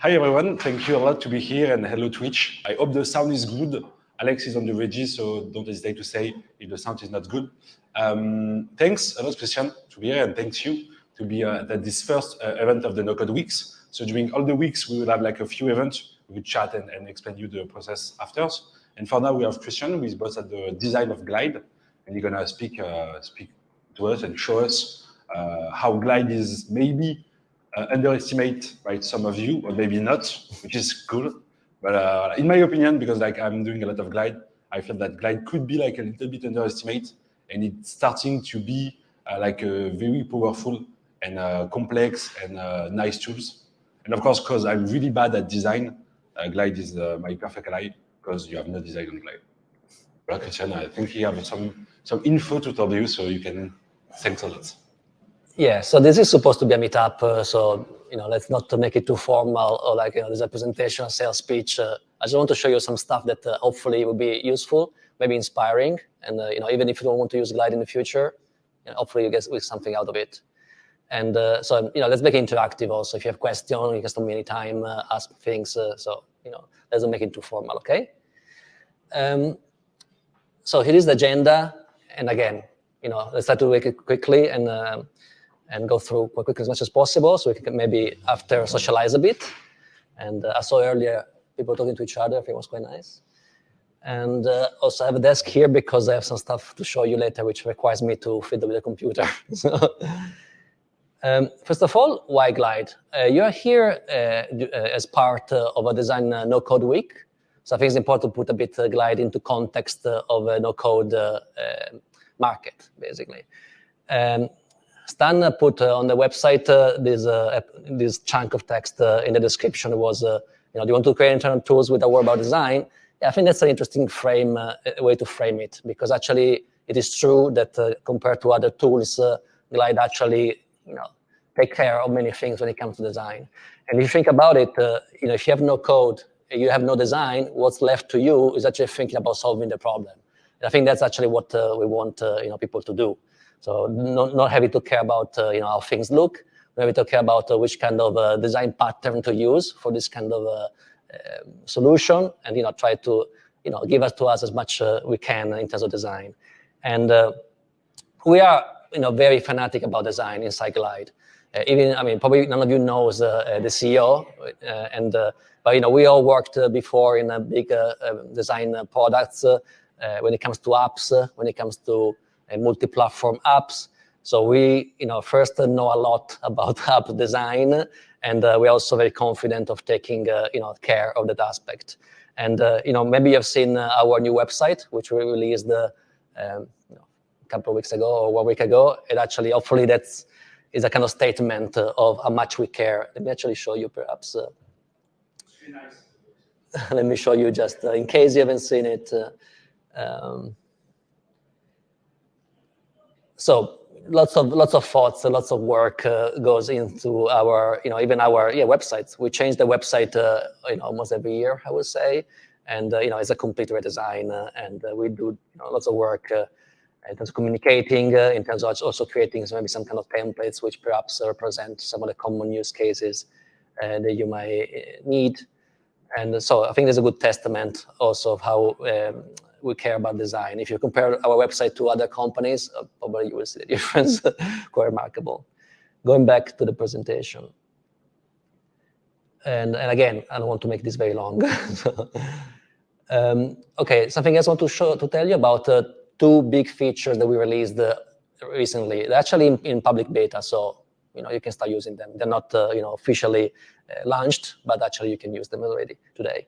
Hi everyone, thank you a lot to be here, and hello Twitch. I hope the sound is good. Alex is on the regie, so don't hesitate to say if the sound is not good. Thanks a lot, Christian, to be here, and thanks you to be at this first event of the No Code Weeks. So during all the weeks, we will have like a few events. We will chat and explain you the process after. And for now, we have Christian, who is both at the design of Glide, and he's gonna speak to us and show us how Glide is maybe underestimate by some of you, or maybe not, which is cool. But in my opinion, because like I'm doing a lot of Glide, I feel that Glide could be like a little bit underestimated, and it's starting to be like a very powerful and complex and nice tools. And of course, because I'm really bad at design, Glide is my perfect ally, because you have no design on Glide. Well, Christian, I think you have some info to tell you, so you can. Thanks a lot. Yeah, so this is supposed to be a meetup, so let's not make it too formal or like there's a presentation, sales speech. I just want to show you some stuff that hopefully will be useful, maybe inspiring, and even if you don't want to use Glide in the future, hopefully you get something out of it. And so let's make it interactive also. If you have questions, you can stop me anytime, ask things. So let's not make it too formal, okay? So here is the agenda, and again, let's try to make it quickly and go through quite quickly as much as possible, so we can maybe after socialize a bit. And I saw earlier people talking to each other. I think it was quite nice. And also I have a desk here because I have some stuff to show you later, which requires me to fiddle with the computer. First of all, why Glide? You are here as part of a design no-code week. So I think it's important to put a bit Glide into context of a no-code market, basically. Stan put on the website this chunk of text in the description was, do you want to create internal tools with a word about design? Yeah, I think that's an interesting way to frame it, because actually it is true that compared to other tools, Glide actually, take care of many things when it comes to design. And if you think about it, if you have no code, you have no design, what's left to you is actually thinking about solving the problem. And I think that's actually what we want people to do. So not having to care about how things look, not having to care about which kind of design pattern to use for this kind of solution, and try to give us as much we can in terms of design. And we are very fanatic about design inside Glide. Probably none of you knows the CEO, but we all worked before in a big design products when it comes to apps, when it comes to multi-platform apps. So we, first know a lot about app design, and we're also very confident of taking, care of that aspect. And maybe you've seen our new website, which we released a couple of weeks ago or 1 week ago. It actually, hopefully, is a kind of statement of how much we care. Let me actually show you, perhaps. Very nice. Let me show you just in case you haven't seen it. So lots of thoughts, lots of work goes into our, even our websites. We change the website, almost every year, I would say, and it's a complete redesign, and we do lots of work in terms of communicating, in terms of also creating maybe some kind of templates which perhaps represent some of the common use cases that you might need. And so I think there's a good testament also of how we care about design. If you compare our website to other companies, probably you will see the difference. Quite remarkable. Going back to the presentation. And again, I don't want to make this very long. Okay, something else I want to tell you about two big features that we released recently. They're actually in public beta, so you can start using them. They're not officially launched, but actually you can use them already today.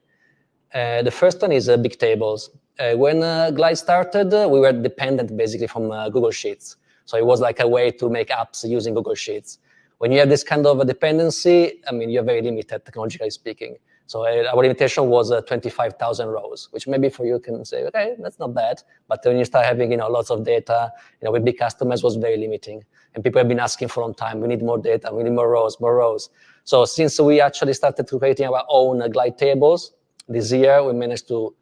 The first one is big tables. When Glide started, we were dependent basically from Google Sheets. So it was like a way to make apps using Google Sheets. When you have this kind of a dependency, you're very limited, technologically speaking. So our limitation was 25,000 rows, which maybe for you can say, okay, that's not bad. But when you start having lots of data, with big customers was very limiting. And people have been asking for a long time, we need more data, we need more rows. So since we actually started creating our own Glide tables, this year we managed to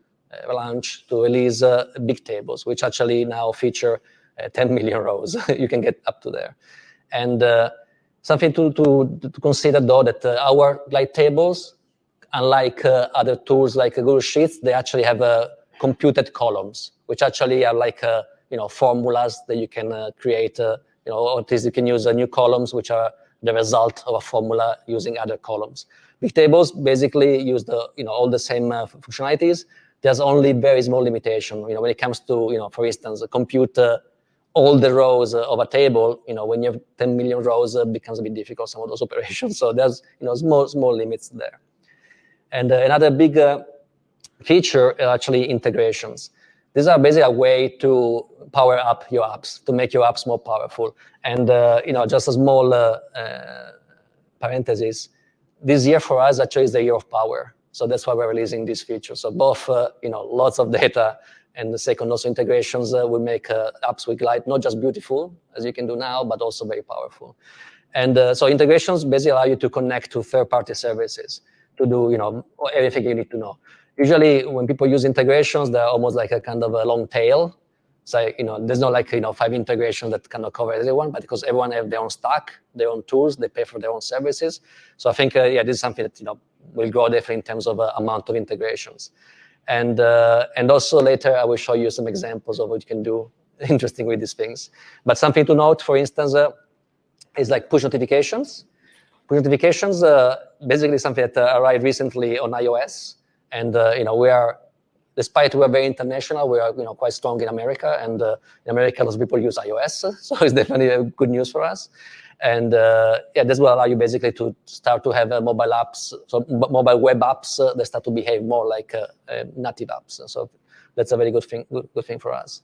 release big tables, which actually now feature 10 million rows. You can get up to there. And something to consider though, that our Glide tables unlike other tools like Google Sheets, they actually have computed columns, which actually are like formulas that you can create. Or at least you can use new columns, which are the result of a formula using other columns. Big tables basically use all the same functionalities. There's only very small limitation. When it comes to for instance, compute all the rows of a table. When you have 10 million rows, becomes a bit difficult, some of those operations. So there's small limits there. And another big feature are actually integrations. These are basically a way to power up your apps, to make your apps more powerful. And just a small parenthesis, this year for us actually is the year of power. So that's why we're releasing this feature. So both lots of data, and the second, also integrations will make apps with Glide not just beautiful, as you can do now, but also very powerful. And so integrations basically allow you to connect to third-party services to do everything you need to know. Usually, when people use integrations, they're almost like a kind of a long tail. So there's not like 5 integrations that cannot cover everyone, but because everyone have their own stack, their own tools, they pay for their own services. So I think this is something that will grow definitely in terms of amount of integrations. And also later I will show you some examples of what you can do interesting with these things. But something to note, for instance, is like push notifications. Push notifications basically something that arrived recently on iOS, and we are, despite we're very international, we are quite strong in America, and in America lots of people use iOS, so it's definitely good news for us. And this will allow you basically to start to have mobile apps, so mobile web apps that start to behave more like native apps. So that's a very good thing for us.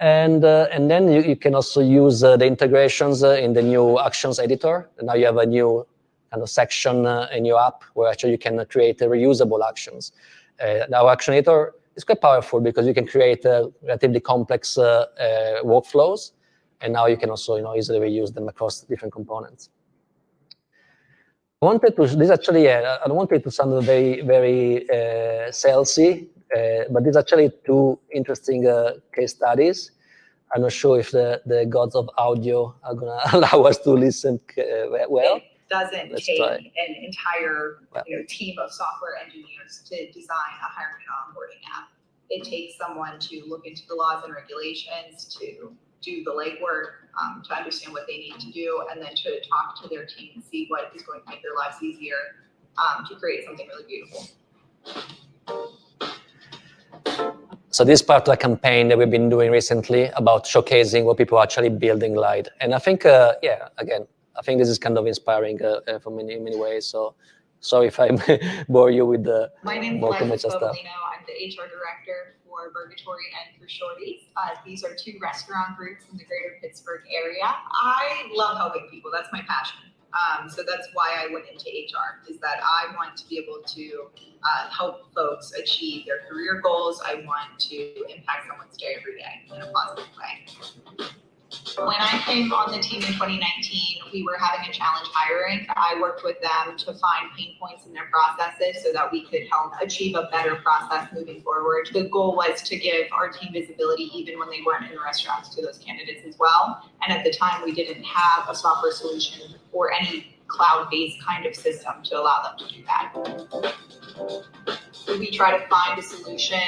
And then you can also use the integrations in the new Actions editor. And now you have a new kind of section in your app where actually you can create reusable actions. Our Action editor is quite powerful because you can create relatively complex workflows. And now you can also easily reuse them across different components. I wanted to, this actually, I don't want it to sound very, very salesy, but these actually 2 interesting case studies. I'm not sure if the gods of audio are going to allow us to listen well. It doesn't take an entire team of software engineers to design a hiring and onboarding app. It takes someone to look into the laws and regulations, to do the legwork, to understand what they need to do, and then to talk to their team and see what is going to make their lives easier to create something really beautiful. So this part of the campaign that we've been doing recently about showcasing what people are actually building Glide. And I think, again, I think this is kind of inspiring for many ways. So sorry if I bore you with the My name is Lex Bobolino. I'm the HR director for Burgatory and for Shorties. These are 2 restaurant groups in the greater Pittsburgh area. I love helping people. That's my passion. So that's why I went into HR, is that I want to be able to help folks achieve their career goals. I want to impact someone's day every day in a positive way. When I came on the team in 2019, we were having a challenge hiring. I worked with them to find pain points in their processes so that we could help achieve a better process moving forward. The goal was to give our team visibility even when they weren't in restaurants to those candidates as well. And at the time, we didn't have a software solution or any cloud-based kind of system to allow them to do that. We try to find a solution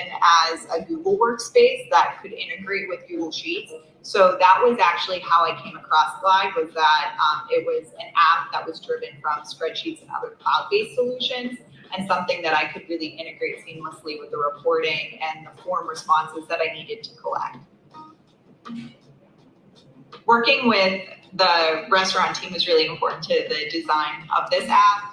as a Google workspace that could integrate with Google Sheets. So that was actually how I came across Glide, was that it was an app that was driven from spreadsheets and other cloud-based solutions, and something that I could really integrate seamlessly with the reporting and the form responses that I needed to collect. Working with the restaurant team was really important to the design of this app.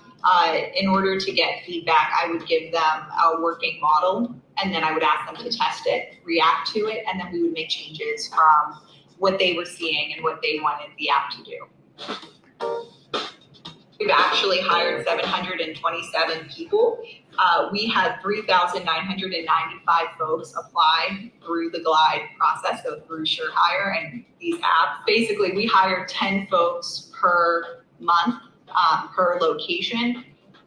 In order to get feedback, I would give them a working model, and then I would ask them to test it, react to it, and then we would make changes from what they were seeing and what they wanted the app to do. We've actually hired 727 people. We had 3,995 folks apply through the Glide process, so through SureHire and these apps. Basically, we hired 10 folks per month. Per location,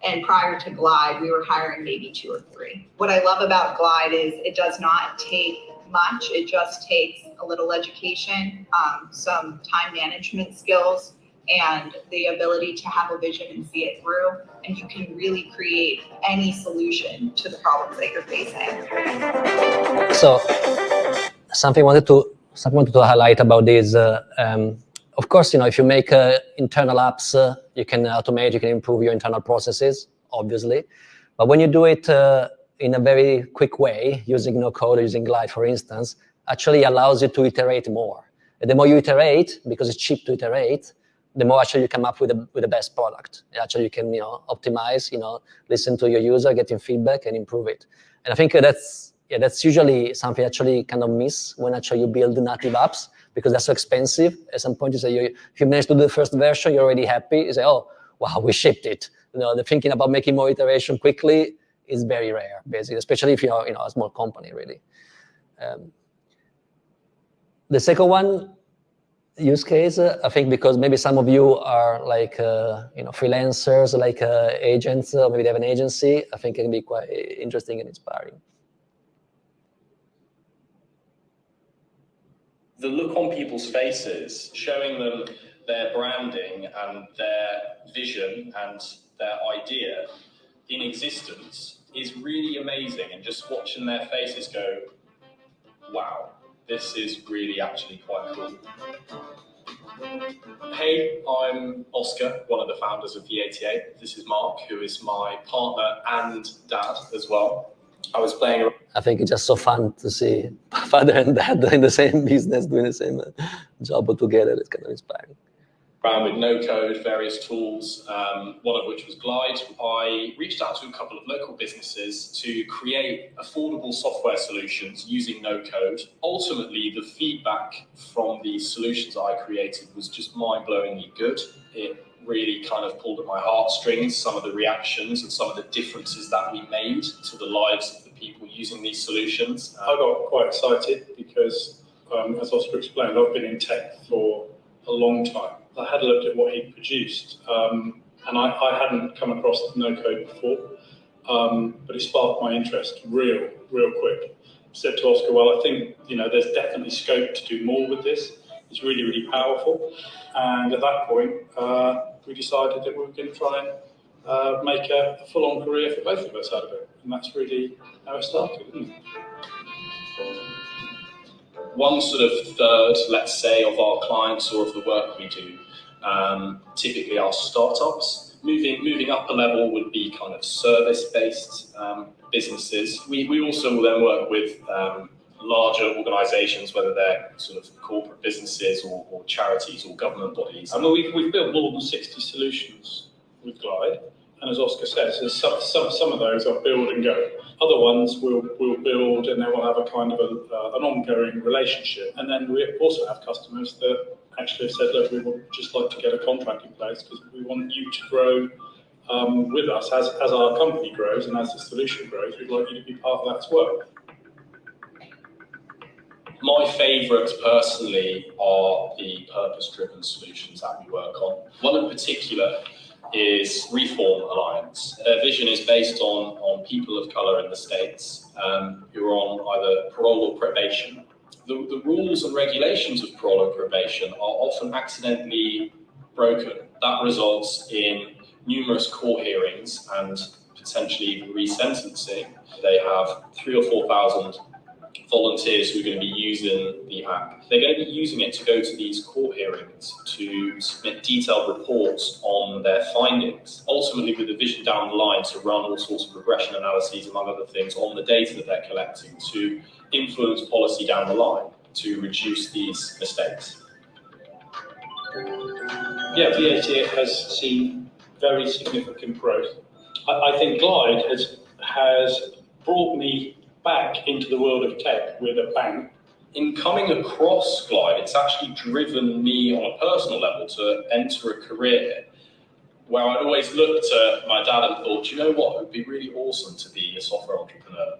and prior to Glide, we were hiring maybe 2 or 3. What I love about Glide is it does not take much. It just takes a little education, some time management skills, and the ability to have a vision and see it through, and you can really create any solution to the problems that you're facing. So something I wanted to highlight about this. Of course, if you make internal apps, you can automate, you can improve your internal processes, obviously. But when you do it in a very quick way, using no code, using Glide, for instance, actually allows you to iterate more. And the more you iterate, because it's cheap to iterate, the more actually you come up with the best product. Actually, you can optimize, listen to your user, getting feedback, and improve it. And I think that's usually something actually kind of miss when actually you build native apps, because they're so expensive. At some point, you say if you manage to do the first version, you're already happy. You say, oh, wow, we shipped it. The thinking about making more iteration quickly is very rare, basically, especially if you're a small company, really. The second one, use case, I think because maybe some of you are like freelancers, like agents, or maybe they have an agency. I think it can be quite interesting and inspiring. The look on people's faces, showing them their branding and their vision and their idea in existence is really amazing, and just watching their faces go, wow, this is really actually quite cool. Hey, I'm Oscar, one of the founders of V88. This is Mark, who is my partner and dad as well. I think it's just so fun to see father and dad in the same business, doing the same job together. It's kind of inspiring. Around with no code, various tools, one of which was Glide. I reached out to a couple of local businesses to create affordable software solutions using no code. Ultimately, the feedback from the solutions I created was just mind-blowingly good. It really kind of pulled at my heartstrings, some of the reactions and some of the differences that we made to the lives of the people using these solutions. I got quite excited because, as Oscar explained, I've been in tech for a long time. I had looked at what he produced, and I hadn't come across no code before, but it sparked my interest real quick. I said to Oscar, well, I think there's definitely scope to do more with this. It's really, really powerful. And at that point, we decided that we were going to try and make a full-on career for both of us out of it. And that's really how it started, isn't it? One sort of third, let's say, of our clients or of the work we do typically are startups. Moving up a level would be kind of service-based businesses. We also will then work with larger organisations, whether they're sort of corporate businesses or charities or government bodies. I mean, we've built more than 60 solutions with Glide, and as Oscar says, some of those are build and go. Other ones we'll build and then we'll have a kind of an ongoing relationship. And then we also have customers that actually have said, look, we would just like to get a contract in place because we want you to grow with us as our company grows and as the solution grows. We'd like you to be part of that as well. My favourites personally are the purpose-driven solutions that we work on. One in particular is Reform Alliance. Their vision is based on people of colour in the States who are on either parole or probation. The rules and regulations of parole or probation are often accidentally broken. That results in numerous court hearings and potentially even resentencing. They have 3,000 or 4,000 volunteers who are going to be using the app. They're going to be using it to go to these court hearings to submit detailed reports on their findings, ultimately with a vision down the line to run all sorts of regression analyses, among other things, on the data that they're collecting to influence policy down the line to reduce these mistakes. Yeah, V88 has seen very significant growth. I think Glide has brought me back into the world of tech with a bang. In coming across Glide, it's actually driven me on a personal level to enter a career where I'd always looked at my dad and thought, you know what, it would be really awesome to be a software entrepreneur.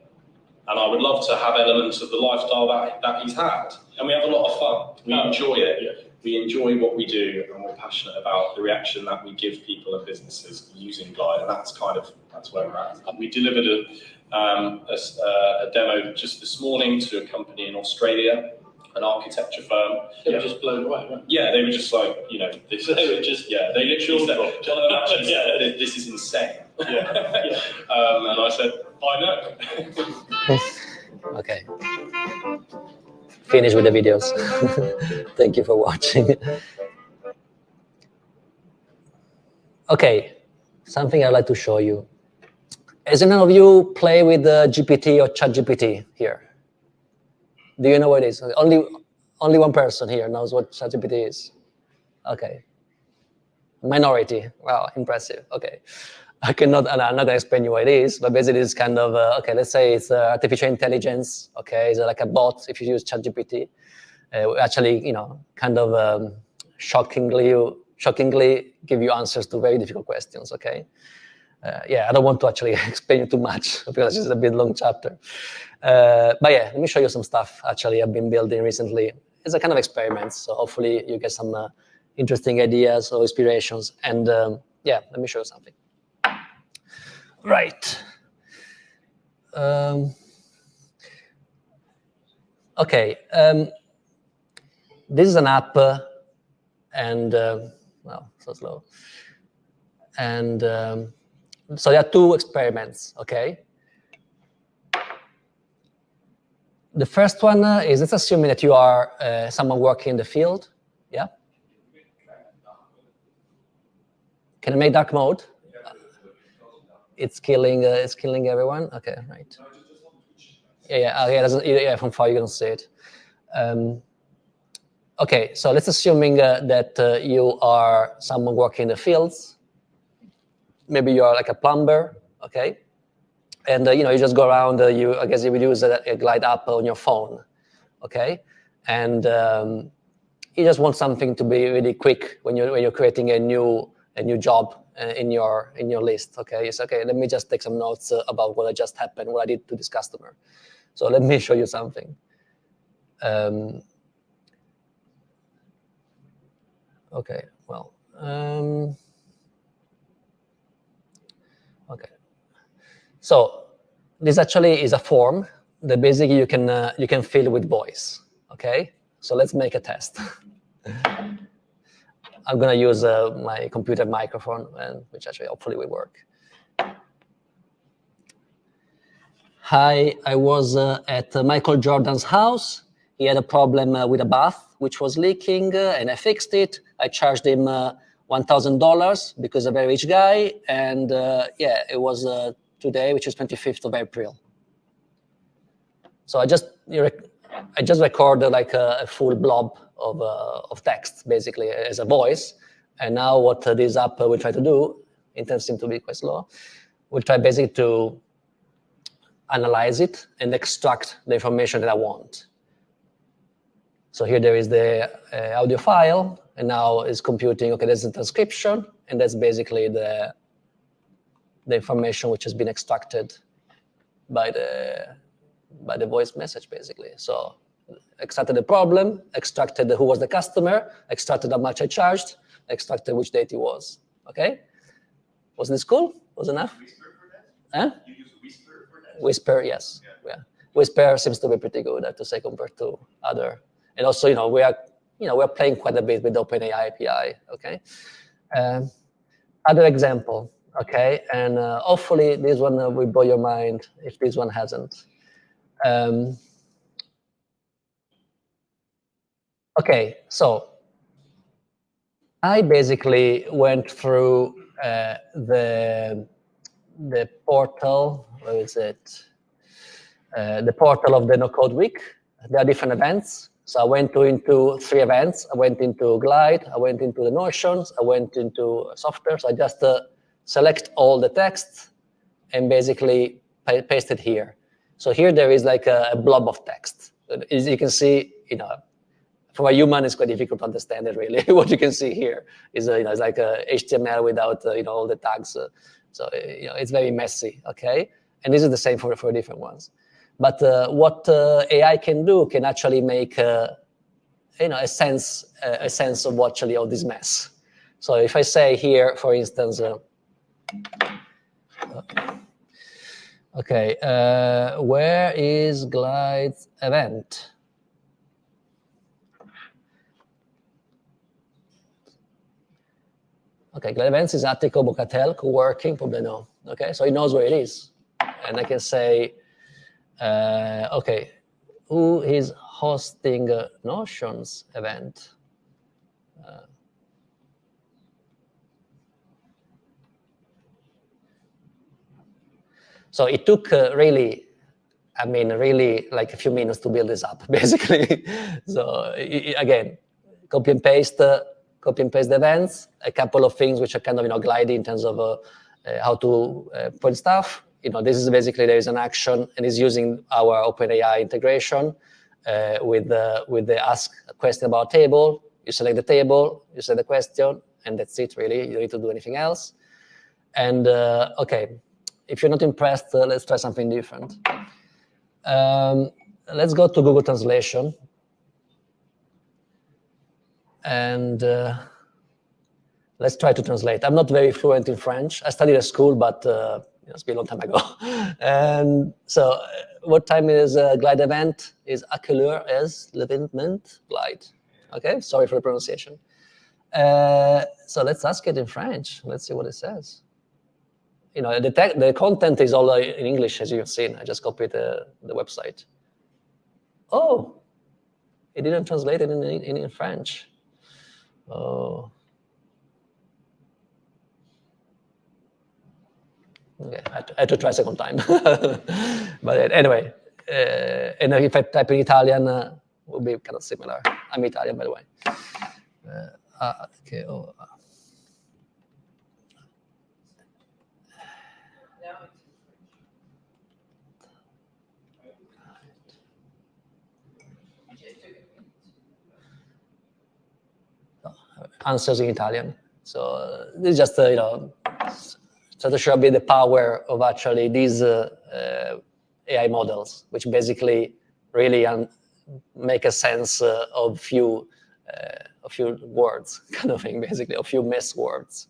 And I would love to have elements of the lifestyle that he's had. And we have a lot of fun. We enjoy it. Yeah. We enjoy what we do, and we're passionate about the reaction that we give people and businesses using Glide, and that's where we're at. We delivered a demo just this morning to a company in Australia an architecture firm. They were just blown away, weren't Yeah, they were just like, you know, this, they were just, yeah, they literally said, one of them actually said, this is insane. Yeah. And I said, I know. Okay. Finish with the videos. Thank you for watching. Okay, something I'd like to show you. Has any of you play with GPT or ChatGPT here? Do you know what it is? Only one person here knows what ChatGPT is. Okay. Minority. Wow, impressive. Okay. I'm not gonna explain you what it is, but basically it's kind of, okay, let's say it's artificial intelligence, okay, it's like a bot if you use ChatGPT. Actually, you know, kind of shockingly give you answers to very difficult questions, okay? Yeah, I don't want to actually explain it too much because it's a bit long chapter. But yeah, let me show you some stuff actually I've been building recently. It's a kind of experiment, so hopefully you get some interesting ideas or inspirations. And yeah, let me show you something. Right. Okay. This is an app, and well, so slow. And so there are two experiments, okay? The first one is, let's assuming that you are someone working in the field, yeah? Can I make dark mode? It's killing everyone? Okay, right. Yeah, from far you can see it. Okay, so let's assuming that you are someone working in the fields. Maybe you are like a plumber, okay? And you know, you just go around. I guess you would use a Glide app on your phone, okay? And you just want something to be really quick when you're creating a new job in your list, okay? It's okay. Let me just take some notes about what just happened, what I did to this customer. So let me show you something. Okay, well, okay. So this actually is a form that basically you can fill with voice. Okay, so let's make a test. I'm gonna use my computer microphone, which actually hopefully will work. Hi, I was at Michael Jordan's house. He had a problem with a bath which was leaking, and I fixed it. I charged him $1,000 because I'm a very rich guy, and yeah, it was today, which is 25th of April. So I just recorded like a full blob of text, basically, as a voice. And now what this app will try to do, it seems to be quite slow, will try basically to analyze it and extract the information that I want. So here there is the audio file, and now it's computing, okay, there's a transcription, and that's basically the information which has been extracted by the voice message, basically. So extracted the problem, extracted who was the customer, extracted how much I charged, extracted which date it was, okay? Was this cool? Was enough? Whisper for that? Huh? You use Whisper for that? Whisper, yes. Yeah. Whisper seems to be pretty good, I have to say, compared to other. And also, you know, we're playing quite a bit with OpenAI API, okay? Other example, okay? And hopefully this one will blow your mind if this one hasn't. Okay, so I basically went through the portal, where is it? The portal of the No Code Week. There are different events. So I went into 3 events. I went into Glide, I went into the Notions, I went into software. So I just select all the text and basically paste it here. So here there is like a blob of text. As you can see, you know, for a human, it's quite difficult to understand it really. What you can see here is, you know, it's like a HTML without, you know, all the tags. So, you know, it's very messy, okay? And this is the same for different ones. But what AI can do can actually make, you know, a sense of actually all this mess. So if I say here, for instance, okay, where is Glide's event? Okay, Glide Events is Attico Bocatel, co-working, probably no. Okay, so he knows where it is. And I can say, okay, who is hosting Notions event? So it took really like a few minutes to build this up, basically. So again, copy and paste the events, a couple of things which are kind of gliding in terms of how to put stuff. This is basically there is an action and is using our OpenAI integration with the ask a question about table. You select the table, you select the question, and that's it really. You don't need to do anything else. And okay, if you're not impressed, let's try something different. Let's go to Google Translation. And let's try to translate. I'm not very fluent in French. I studied at school, but it's been a long time ago. And so what time is Glide event? Is à quelle heure est l'événement Glide? Okay, sorry for the pronunciation. So let's ask it in French. Let's see what it says. The content is all in English, as you've seen. I just copied the website. Oh, it didn't translate it in French. Oh. Okay, I had to try a second time. But anyway, and if I type in Italian, it will be kind of similar. I'm Italian, by the way. Okay. Oh. Answers in Italian. So this is just so to show a bit the power of actually these AI models, which basically really make a sense of few words, kind of thing, basically, a few missed words.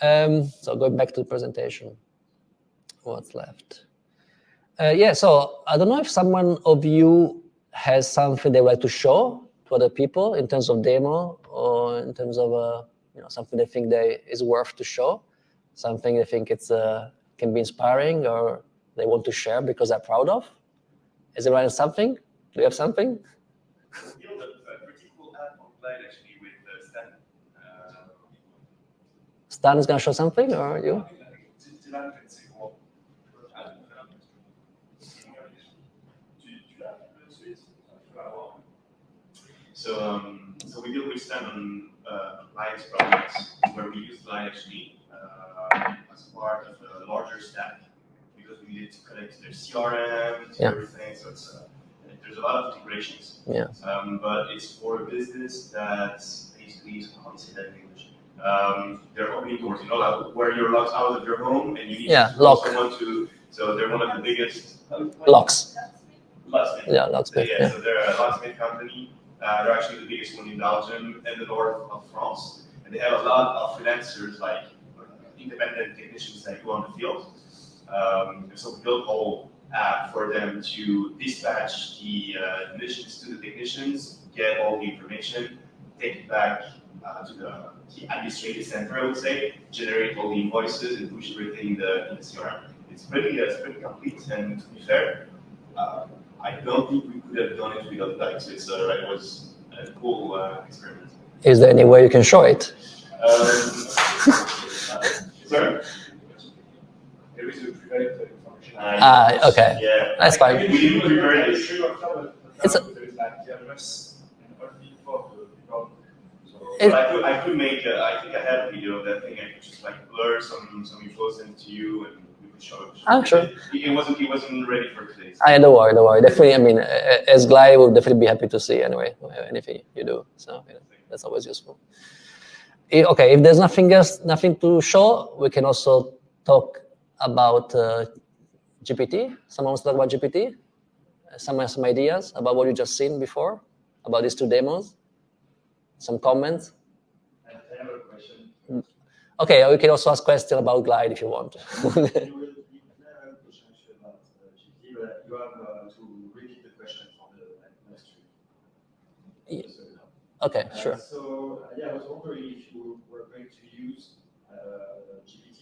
So going back to the presentation, what's left? Yeah, so I don't know if someone of you has something they would like to show to other people in terms of demo or in terms of something they think is worth to show, something they think it's can be inspiring or they want to share because they're proud of. Is there something? Do you have something? We built a pretty cool app on Glide actually with Stan. Stan is going to show something, or you? So we deal with Stan on Glide projects where we use Glide actually as part of a larger stack because we needed to connect to their CRM, to everything. So it's there's a lot of integrations. Yeah. But it's for a business that basically is, how do you say that in English? They're opening doors, where you're locked out of your home and you need to call someone to. So they're one of the biggest Locks. Locksmith. Yeah, locksmith. Yeah, so they're a locksmith company. They're actually the biggest one in Belgium and the north of France. And they have a lot of freelancers, like independent technicians that go on the field. So we built a whole app for them to dispatch the missions to the technicians, get all the information, take it back to the administrative center, I would say, generate all the invoices and push everything in the CRM. It's pretty complete, and to be fair, I don't think we could have done it without that. So it was a cool experiment. Is there any way you can show it? Sorry? There is a private function. Okay. Yeah. That's fine. We didn't prepare this. It's But I could make. I think I have a video of that thing. I could just blur some infos into you, and we could show it. Sure. It wasn't ready for today. Don't worry. Definitely, I mean, as Glide, we'll definitely be happy to see anyway anything you do. So that's always useful. Okay, if there's nothing else, nothing to show, we can also talk about GPT. Someone wants to talk about GPT? Some ideas about what you just seen before, about these two demos? Some comments? I have a question. Okay, we can also ask questions about Glide if you want. You have a question about GPT, but you have to repeat the question for the next week. Okay, sure. So, I was wondering if you were going to use GPT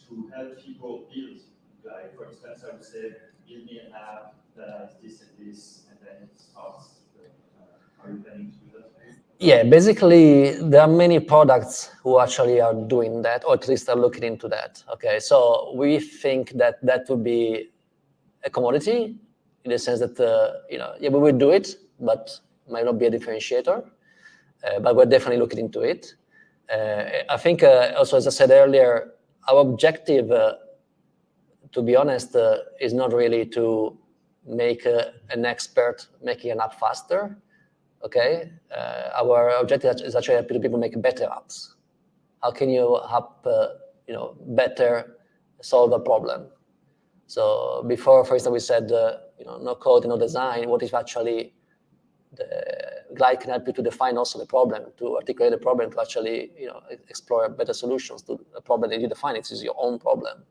to help people build. Like, for instance, I would say, build me an app that is this and this, and then it starts. Are you planning to do that? Yeah, basically, there are many products who actually are doing that, or at least are looking into that. Okay, so we think that that would be a commodity in the sense that yeah, we will do it, but might not be a differentiator. But we're definitely looking into it. I think also, as I said earlier, our objective, to be honest, is not really to make an expert making an app faster. Okay, our objective is actually helping people make better apps. How can you help better solve a problem? So before, for instance, we said no code, no design. What if actually the Glide can help you to define also the problem, to articulate the problem, to actually explore better solutions to a problem that you define. It is your own problem.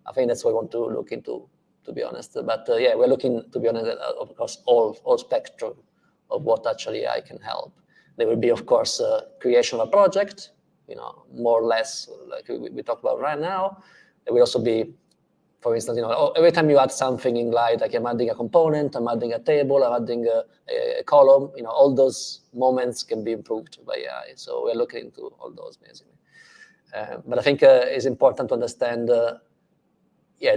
I think that's what we want to look into, to be honest. But yeah, we're looking, to be honest, across all spectrum of what actually AI can help. There will be, of course, creation of a project, more or less like we talk about right now. There will also be, for instance, every time you add something in Glide, like I'm adding a component, I'm adding a table, I'm adding a column, all those moments can be improved by AI. So we're looking into all those, basically. But I think it's important to understand, the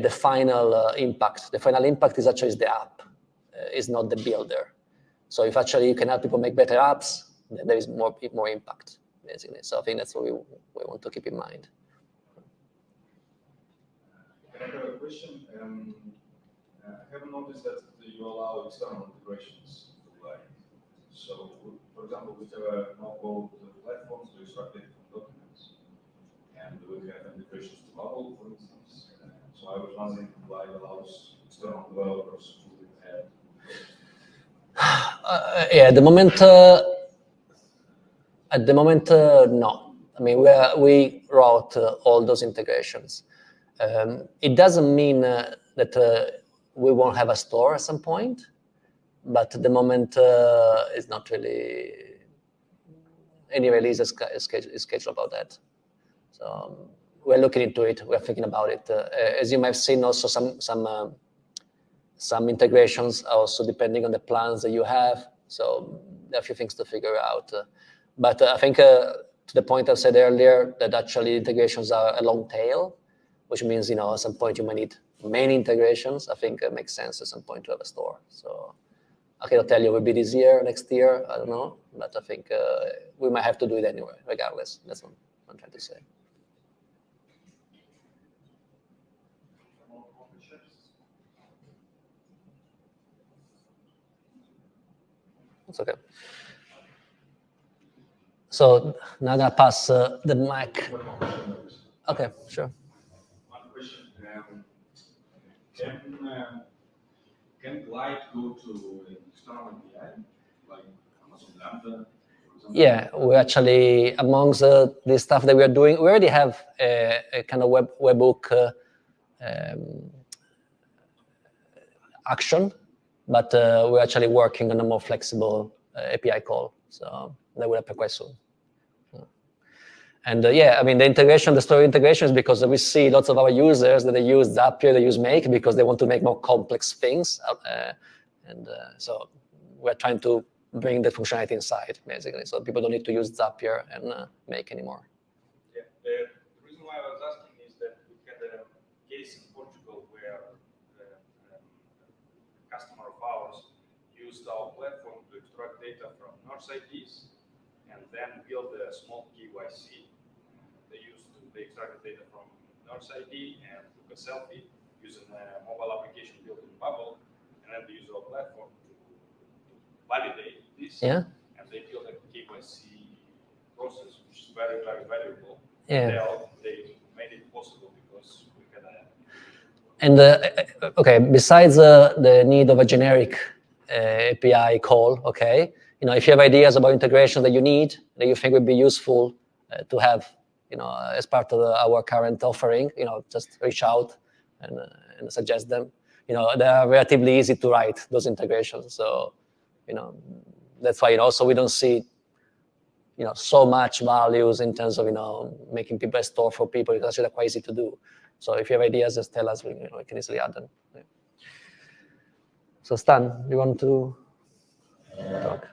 final impact. The final impact is actually the app, is not the builder. So if actually you can help people make better apps, then there is more impact, basically. So I think that's what we want to keep in mind. I have a question. I have noticed that you allow external integrations to Glide. So, for example, we have a no-code platform to extract data from documents, and we have integrations to Bubble, for instance. So I was wondering if Glide allows external developers to add. Yeah, at the moment, no. I mean, we wrote all those integrations. It doesn't mean that we won't have a store at some point, but at the moment, it's not really any release is scheduled about that. So we're looking into it. We're thinking about it. As you might have seen, also some integrations also depending on the plans that you have. So there are a few things to figure out. But I think to the point I said earlier, that actually integrations are a long tail, which means, at some point you might need many integrations. I think it makes sense at some point to have a store. So I cannot tell you it will be this year, next year, I don't know. But I think we might have to do it anyway, regardless. That's what I'm trying to say. It's okay. So now I'm gonna pass the mic. Okay, sure. One question: can Glide go to external API, like Amazon Lambda? Yeah, we actually, amongst the stuff that we are doing, we already have a kind of webhook action, but we're actually working on a more flexible API call. So that will happen quite soon. And yeah, I mean, the story integration is because we see lots of our users that they use Zapier, they use Make because they want to make more complex things. So we're trying to bring the functionality inside, basically, so people don't need to use Zapier and Make anymore. Yeah, the reason why I was asking is that we had a case in Portugal where a customer of ours used our platform to extract data from nurse IDs and then build a small KYC. They extracted data from nurse ID and took a selfie using a mobile application built in Bubble, and then they use our platform to validate this. Yeah. And they built a KYC process, which is very, very valuable. Yeah. They made it possible because we had a... And okay, besides the need of a generic API call, okay, if you have ideas about integration that you need, that you think would be useful to have, as part of our current offering, just reach out and suggest them. They are relatively easy to write, those integrations. So, that's why also we don't see so much values in terms of making people a store for people. It's actually quite easy to do. So if you have ideas, just tell us. We can easily add them. Yeah. So Stan, you want to talk?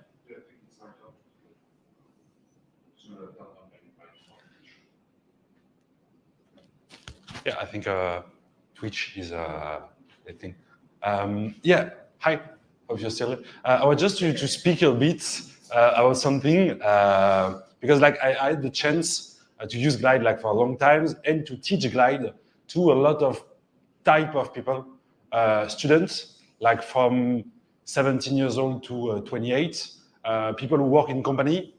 Yeah, I think Twitch is a thing. Yeah, hi, hope you're still. I was just to speak a bit about something because like I had the chance to use Glide like for a long time and to teach Glide to a lot of type of people, students like from 17 years old to 28, people who work in company,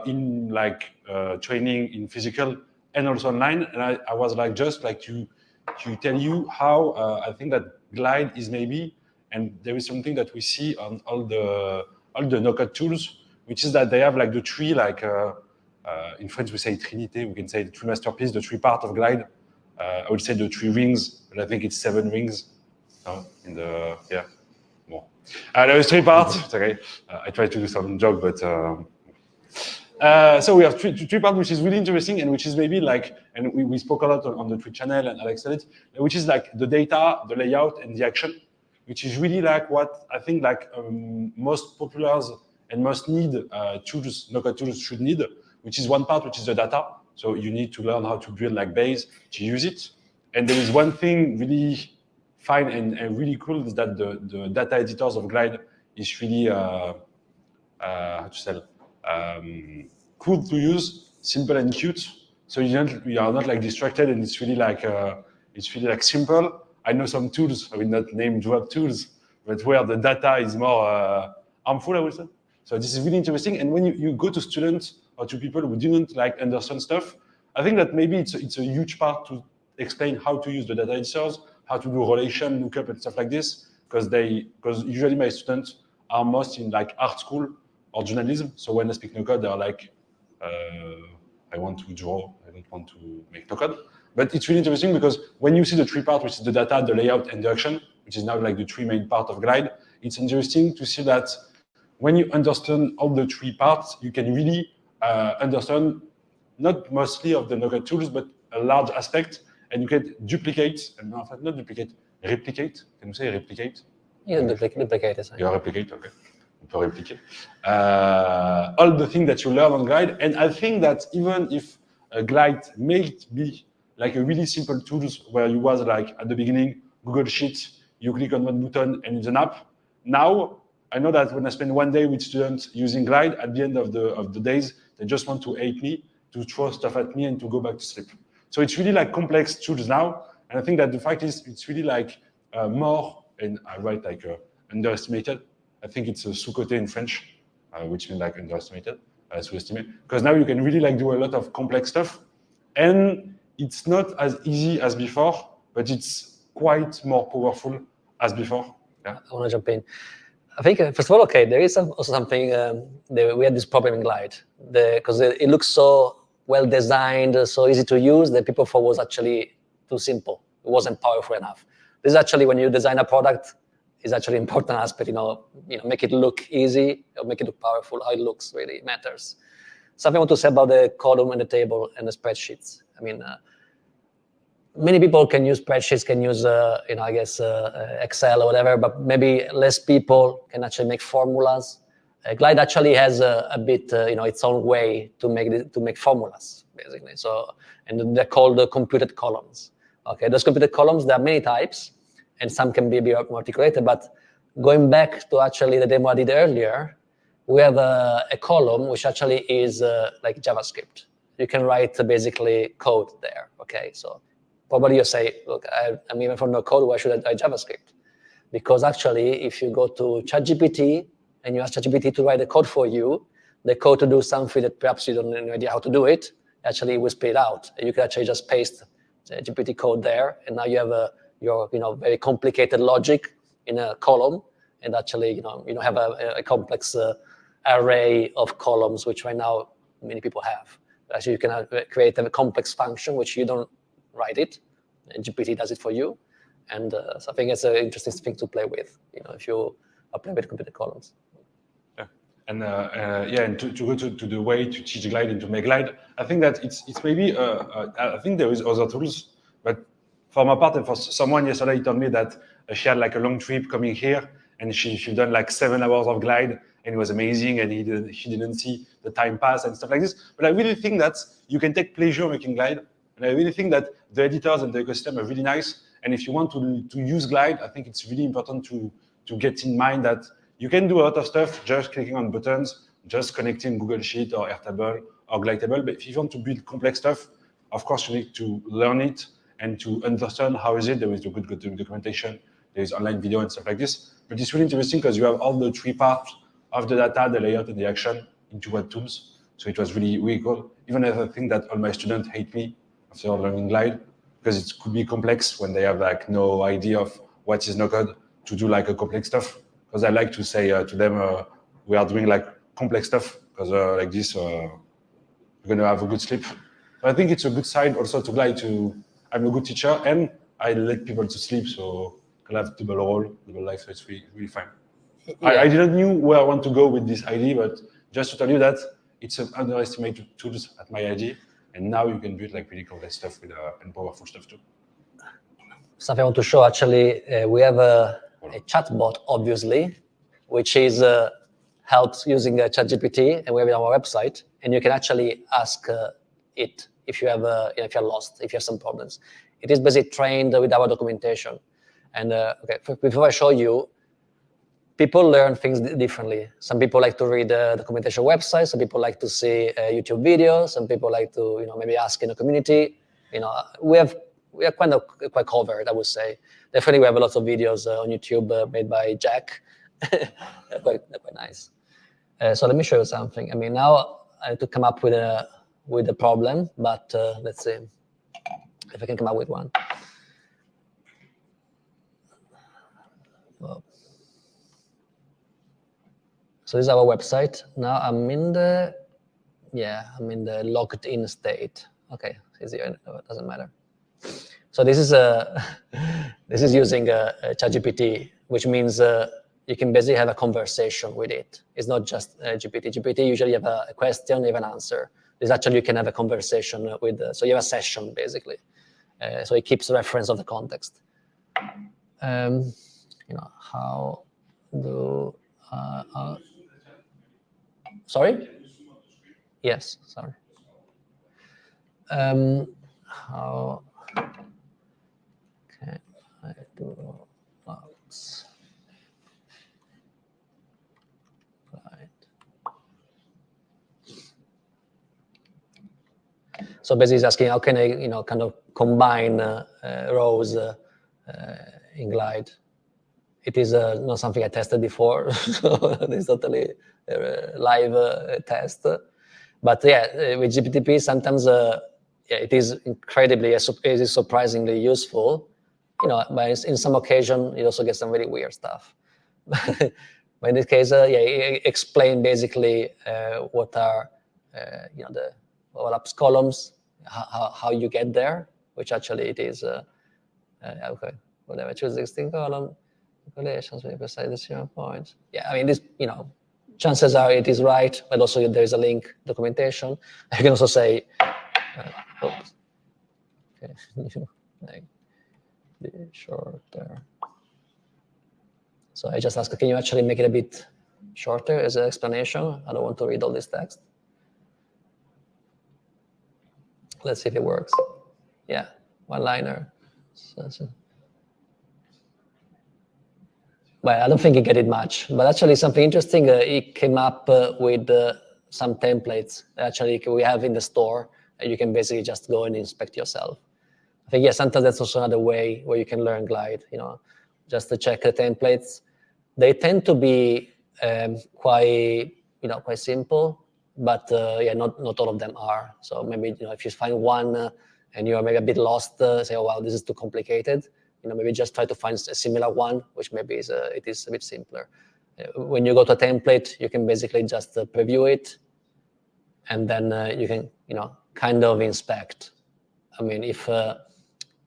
in like training in physical and also online. And I was like just like to tell you how I think that Glide is maybe, and there is something that we see on all the no-code tools, which is that they have like the three like in French we say Trinité, we can say the three masterpiece, the three part of Glide. I would say the three rings, but I think it's 7 rings. No, in the yeah. More. There is 3 parts. It's okay. I tried to do some joke, but. So we have three parts, which is really interesting, and which is maybe like, and we spoke a lot on the Twitch channel, and Alex said it, which is like the data, the layout, and the action, which is really like what I think like most popular and most need tools, no-code tools should need, which is one part, which is the data. So you need to learn how to build like base to use it. And there is one thing really fine and really cool is that the data editors of Glide is really how to say cool to use, simple and cute. So you are not like distracted, and it's really like simple. I know some tools, I will not name drop tools, but where the data is more harmful, I would say. So this is really interesting. And when you go to students or to people who didn't like understand stuff, I think that maybe it's a huge part to explain how to use the data editors, how to do relation, lookup, and stuff like this, because usually my students are most in like art school or journalism. So when I speak no code, they are like, I want to draw, I don't want to make no code. But it's really interesting because when you see the 3 parts, which is the data, the layout, and the action, which is now like the 3 main part of Glide, it's interesting to see that when you understand all the 3 parts, you can really understand not mostly of the no-code tools, but a large aspect, and you can duplicate, and in fact, not duplicate, replicate. Can you say replicate? Yeah, duplicate is. Yeah, replicate, okay. On peut répliquer. All the things that you learn on Glide, and I think that even if Glide may be like a really simple tools where you was like at the beginning, Google Sheets, you click on one button and it's an app. Now, I know that when I spend 1 day with students using Glide, at the end of the days, they just want to hate me, to throw stuff at me and to go back to sleep. So it's really like complex tools now. And I think that the fact is it's really like more, and I write like underestimated. I think it's a sous-côté in French, which means like underestimated, sous-estimé. Because now you can really like do a lot of complex stuff. And it's not as easy as before, but it's quite more powerful as before. Yeah. I want to jump in. I think, first of all, okay, there is also something, we had this problem in Glide, because it looks so well designed, so easy to use, that people thought was actually too simple. It wasn't powerful enough. This is actually, when you design a product, is actually an important aspect, make it look easy, or make it look powerful. How it looks really matters. Something I want to say about the column and the table and the spreadsheets. I mean, many people can use spreadsheets, can use, I guess, Excel or whatever, but maybe less people can actually make formulas. Glide actually has a bit, its own way to make formulas, basically. So, and they're called the computed columns. Okay, those computed columns, there are many types, and some can be more articulated. But going back to actually the demo I did earlier, we have a column which actually is like JavaScript. You can write basically code there. Okay, so probably you say, look, I'm even from no code, why should I write JavaScript? Because actually, if you go to ChatGPT and you ask ChatGPT to write the code for you, the code to do something that perhaps you don't have any idea how to do it, actually it will spit it out. And you can actually just paste the GPT code there, and now you have your very complicated logic in a column, and actually you have a complex array of columns, which right now many people have. Actually, you can create a complex function which you don't write it, and GPT does it for you. And so I think it's an interesting thing to play with, if you play with computed columns. Yeah, and yeah, and to go to the way to teach glide and to make glide. I think that it's maybe I think there is other tools, but for my part and for someone yesterday, he told me that she had like a long trip coming here, and she done like 7 hours of glide, and it was amazing, and she didn't see the time pass and stuff like this. But I really think that you can take pleasure making glide, and I really think that the editors and the ecosystem are really nice. And if you want to use glide, I think it's really important to get in mind that you can do a lot of stuff just clicking on buttons, just connecting Google Sheet or Airtable or Glidetable. But if you want to build complex stuff, of course, you need to learn it and to understand how is it. There is the good documentation, there is online video and stuff like this. But it's really interesting because you have all the 3 parts of the data, the layout, and the action into one tools. So it was really, really cool. Even if I think that all my students hate me after learning Glide, because it could be complex when they have like no idea of what is no code to do like a complex stuff. Because I like to say to them, we are doing like complex stuff, because like this, you're going to have a good sleep. But I think it's a good side also to Glide to, I'm a good teacher and I let people to sleep, so I can have double role, double life, so it's really, really fine. Yeah. I didn't know where I want to go with this idea, but just to tell you that it's an underestimated tools at my idea, and now you can build like really complex stuff with and powerful stuff too. Something I want to show, actually, we have a chatbot, obviously, which is helps using ChatGPT, and we have it on our website, and you can actually ask it if you have if you're lost, if you have some problems. It is basically trained with our documentation. And okay, before I show you, people learn things differently. Some people like to read the documentation website. Some people like to see YouTube videos. Some people like to, maybe ask in the community. We are quite covered, I would say. Definitely, we have a lot of videos on YouTube made by Jack. they're quite nice. So let me show you something. I mean, now I have to come up with a problem, but let's see if I can come up with one. Well, so this is our website. Now I'm in the logged in state. Okay, easier. It doesn't matter. So this is using ChatGPT, which means you can basically have a conversation with it. It's not just GPT. GPT usually you have a question, you have an answer. This actually you can have a conversation with. So you have a session basically. So it keeps reference of the context. How do sorry? Yes, sorry. How can I do logs? Right. So basically, it's asking how can I, kind of combine rows in Glide. It is not something I tested before, so it's totally a live test. But yeah, with GPTP, sometimes it is incredibly, it is surprisingly useful. But in some occasion, you also get some really weird stuff. But in this case, it explain basically what are the overlaps columns, how you get there, which actually it is okay. Whatever, choose the existing column. Calculations with precise decimal points. Yeah, I mean this. Chances are it is right, but also there is a link documentation. You can also say, oops. Okay, like the shorter. So I just ask, can you actually make it a bit shorter as an explanation? I don't want to read all this text. Let's see if it works. Yeah, one-liner. Well, I don't think it get it much, but actually something interesting, it came up with some templates actually we have in the store. You can basically just go and inspect yourself. I think, sometimes that's also another way where you can learn Glide, just to check the templates. They tend to be quite simple, but not all of them are. So maybe, if you find one and you're maybe a bit lost, say, oh, wow, this is too complicated. Maybe just try to find a similar one, which maybe it is a bit simpler. When you go to a template, you can basically just preview it, and then you can, kind of inspect. I mean, if the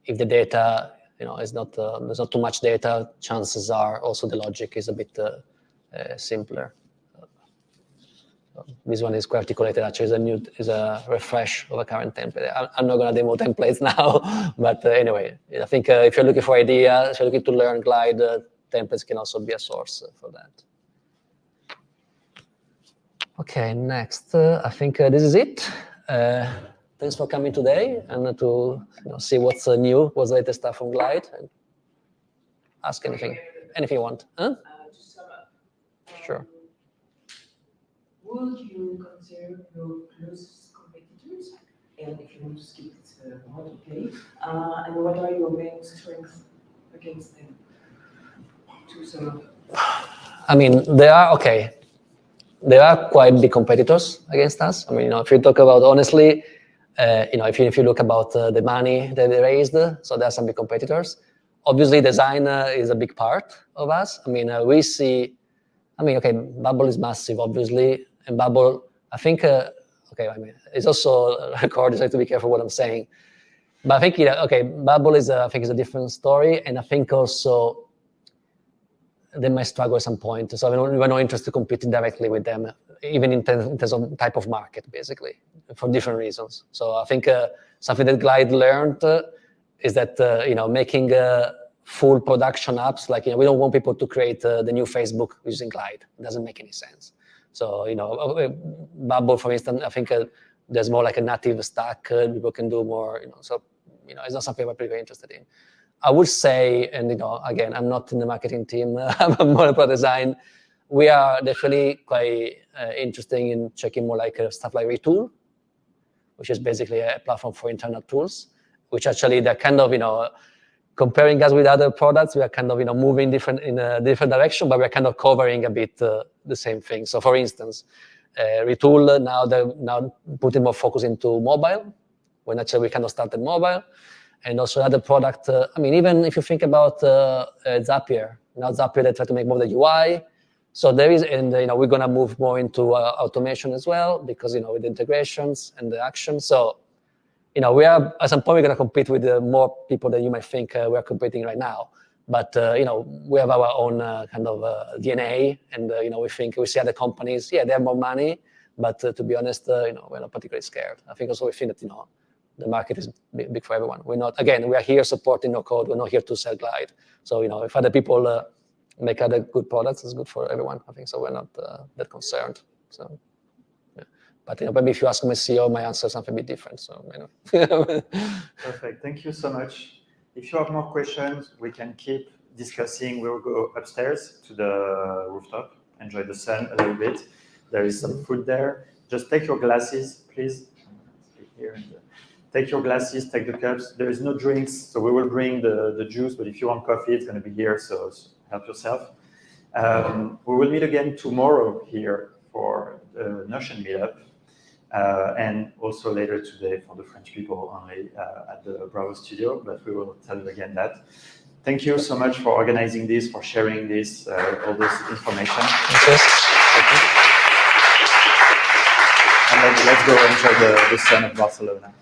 data, is not there's not too much data, chances are also the logic is a bit simpler. This one is quite articulated. Actually, is a refresh of a current template. I'm not going to demo templates now, but anyway, I think if you're looking for ideas, if you're looking to learn Glide, templates can also be a source for that. Okay, next, I think this is it. Thanks for coming today and to see what's new, what's the latest stuff from Glide. And ask anything you want. Huh? Just sum up. Sure. Would you consider your closest competitors? And if you want to skip it, not okay. And what are your main strengths against them? To sum up. I mean, there are quite big competitors against us. I mean, if you talk about honestly, if you look about the money that they raised, so there are some big competitors. Obviously, design is a big part of us. I mean, we see. I mean, okay, Bubble is massive, obviously, and Bubble. I think. I mean, it's also recorded, so I have to be careful what I'm saying. But I think Bubble is I think is a different story, and I think also they might struggle at some point. So we're not interested in competing directly with them, even in terms of type of market, basically, for different reasons. So I think something that Glide learned is that making full production apps, like we don't want people to create the new Facebook using Glide. It doesn't make any sense. So Bubble, for instance, I think there's more like a native stack. People can do more. So it's not something we're pretty interested in. I would say, and again, I'm not in the marketing team. I'm more about design. We are definitely quite interested in checking more like stuff like Retool, which is basically a platform for internal tools. Which actually they're kind of comparing us with other products. We are kind of moving in a different direction, but we're kind of covering a bit the same thing. So, for instance, Retool now putting more focus into mobile, when actually we kind of started mobile. And also another product, I mean, even if you think about Zapier, now Zapier, they try to make more the UI. So there is, and we're going to move more into automation as well, because, with the integrations and the actions. So, we are, at some point, we're going to compete with more people than you might think we're competing right now. But, we have our own kind of DNA, and, we see other companies, they have more money, but to be honest, we're not particularly scared. I think also we think that, the market is big for everyone. We are here supporting no code. We're not here to sell Glide. So, if other people make other good products, it's good for everyone. I think so. We're not that concerned. So, yeah. But maybe if you ask my CEO, my answer is something a bit different. So, Perfect. Thank you so much. If you have more questions, we can keep discussing. We will go upstairs to the rooftop, enjoy the sun a little bit. There is some food there. Just take your glasses, please. Here. Take your glasses, take the cups. There is no drinks, so we will bring the juice, but if you want coffee, it's going to be here, so help yourself. We will meet again tomorrow here for the Notion meetup, and also later today for the French people only at the Bravo studio, but we will tell you again that. Thank you so much for organizing this, for sharing this, all this information. Thank you. And let's go enjoy the sun of Barcelona.